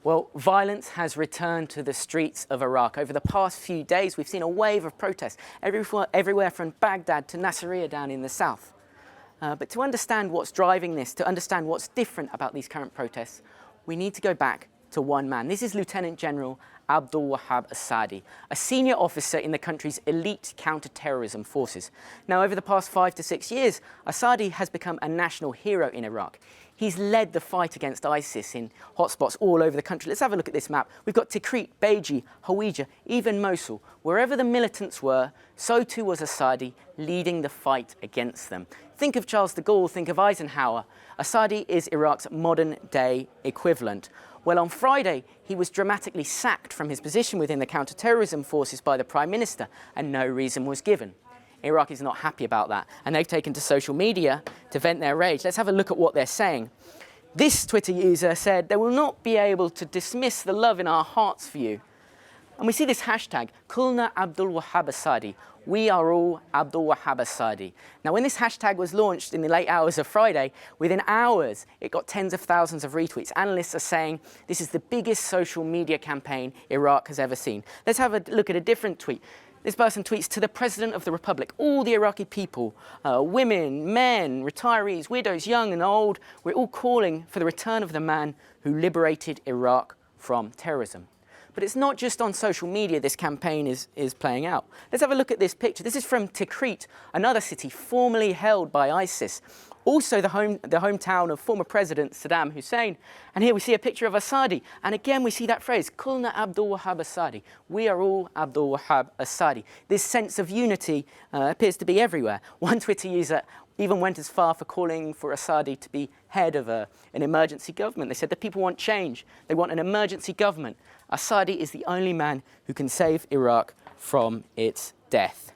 Well, violence has returned to the streets of Iraq. Over the past few days, we've seen a wave of protests everywhere from Baghdad to Nasiriyah down in the south. But to understand what's driving this, to understand what's different about these current protests, we need to go back to one man. This is Lieutenant General Abdul Wahab Saadi, a senior officer in the country's elite counter-terrorism forces. Now, over the past 5 to 6 years, Saadi has become a national hero in Iraq. He's led the fight against ISIS in hotspots all over the country. Let's have a look at this map. We've got Tikrit, Beiji, Hawija, even Mosul. Wherever the militants were, so too was Saadi leading the fight against them. Think of Charles de Gaulle, think of Eisenhower. Saadi is Iraq's modern-day equivalent. Well, on Friday, he was dramatically sacked from his position within the counter-terrorism forces by the Prime Minister, and no reason was given. Iraq is not happy about that, and they've taken to social media to vent their rage. Let's have a look at what they're saying. This Twitter user said, "They will not be able to dismiss the love in our hearts for you." And we see this hashtag, Kulna Abdul Wahab Saadi. We are all Abdul Wahab Saadi. Now, when this hashtag was launched in the late hours of Friday, within hours, it got tens of thousands of retweets. Analysts are saying this is the biggest social media campaign Iraq has ever seen. Let's have a look at a different tweet. This person tweets, "To the President of the Republic, all the Iraqi people, women, men, retirees, widows, young and old, we're all calling for the return of the man who liberated Iraq from terrorism." But it's not just on social media this campaign is playing out. Let's have a look at this picture. This is from Tikrit, another city formerly held by ISIS, also the hometown of former President Saddam Hussein. And here we see a picture of Saadi. And again, we see that phrase, Kulna Abdul Wahab Saadi. We are all Abdul Wahab Saadi. This sense of unity appears to be everywhere. One Twitter user even went as far for calling for Saadi to be head of an emergency government. They said the people want change. They want an emergency government. Saadi is the only man who can save Iraq from its death.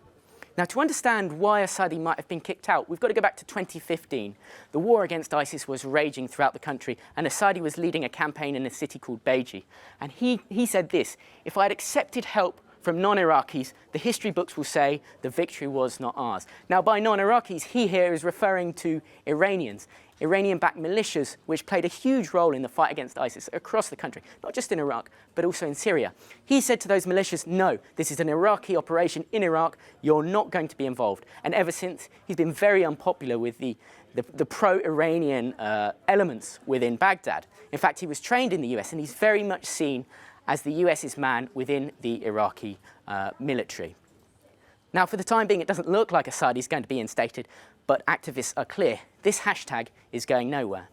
Now, to understand why Saadi might have been kicked out, we've got to go back to 2015. The war against ISIS was raging throughout the country, and Saadi was leading a campaign in a city called Beiji. And he said this, "If I had accepted help from non-Iraqis, the history books will say the victory was not ours." Now, by non-Iraqis, he here is referring to Iranians, Iranian-backed militias, which played a huge role in the fight against ISIS across the country, not just in Iraq, but also in Syria. He said to those militias, "No, this is an Iraqi operation in Iraq. You're not going to be involved." And ever since, he's been very unpopular with the pro-Iranian elements within Baghdad. In fact, he was trained in the US, and he's very much seen as the US's man within the Iraqi military. Now, for the time being, it doesn't look like Saadi is going to be instated, but activists are clear. This hashtag is going nowhere.